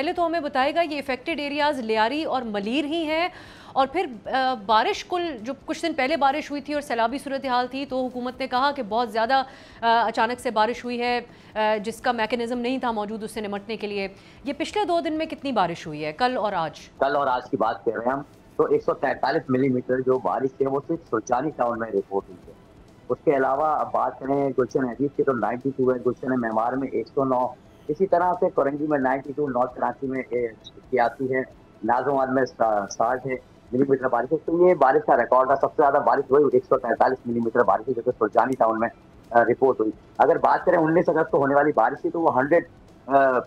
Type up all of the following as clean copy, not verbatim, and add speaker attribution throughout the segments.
Speaker 1: पहले तो हमें बताएगा ये इफेक्टेड एरियाज लियारी और मलीर ही हैं, और फिर बारिश कुल जो कुछ दिन पहले बारिश हुई थी और सैलाबी सूरत हाल थी तो हुकूमत ने कहा कि बहुत ज़्यादा अचानक से बारिश हुई है जिसका मैकेनिज़्म नहीं था मौजूद उससे निपटने के लिए। ये पिछले 2 दिन में कितनी बारिश हुई है, कल और आज?
Speaker 2: कल और आज की बात कर रहे हैं हम, तो 143 मिलीमीटर जो बारिश है वो सिर्फ सुल्तानी टाउन में रिपोर्ट हुई है। उसके अलावा अब बात करें गुलशन हदीद की तो 92 है, गुलशन मेमार में 109, इसी तरह से कोरंगी में 92, नॉर्थ कराची में 81 है, नाजोमाद में 60 है मिलीमीटर बारिश है। तो ये बारिश का रिकॉर्ड है, सबसे ज्यादा बारिश हुई 143 मिलीमीटर बारिश है जो कि सुल्तानी टाउन में रिपोर्ट हुई। अगर बात करें 19 अगस्त को होने वाली बारिश की तो वो 100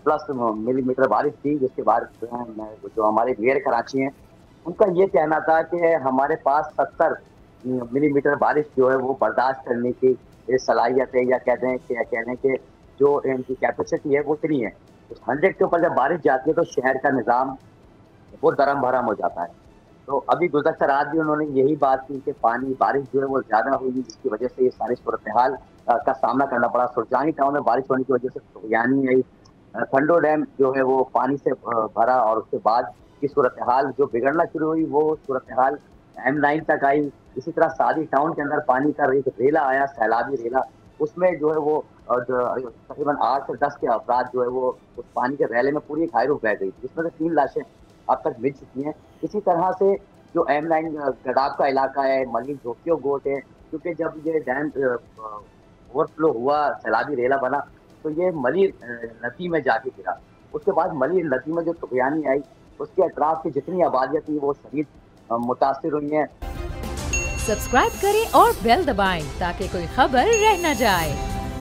Speaker 2: प्लस मिलीमीटर बारिश थी, जिसके बाद जो हमारे मेयर कराची हैं उनका ये कहना था कि हमारे पास 70 मिलीमीटर बारिश जो है वो बर्दाश्त करने की सलाहियत है, या कहने के जो इनकी कैपेसिटी है वो इतनी है। उस 100 के ऊपर जब बारिश जाती है तो शहर का निज़ाम वो दरम भरम हो जाता है। तो अभी गुज़श्ता रात भी उन्होंने यही बात की कि पानी बारिश जो है वो ज़्यादा हुई जिसकी वजह से ये सारी सूरत हाल का सामना करना पड़ा। सुरजानी टाउन में बारिश होने की वजह से यानी आई खंडो डैम जो है वो पानी से भरा, और उसके बाद की सूरत हाल जो बिगड़ना शुरू हुई वो सूरत हाल M9 तक आई। इसी तरह सादी टाउन के अंदर पानी का एक रेला आया, सैलाबी रेला, उसमें जो है वो तकरीबन 8 से 10 के अफराद जो है वो उस पानी के रैले में पूरी घायल बह गई थी, जिसमें से 3 लाशें अब तक मिल चुकी हैं। इसी तरह से जो M9 गडाब का इलाका है, मलिक झोंकियो गोट है, क्योंकि जब ये डैम ओवरफ्लो हुआ, सैलाबी रेला बना, तो ये मलिर नदी में जाके गिरा। उसके बाद मलिर नदी में जो तुगयानी आई, उसके अतराफ की जितनी आबादियाँ थी वो शदीद मुतासिर हुई हैं।
Speaker 3: सब्सक्राइब करें और बेल दबाएं ताकि कोई खबर रह न जाए।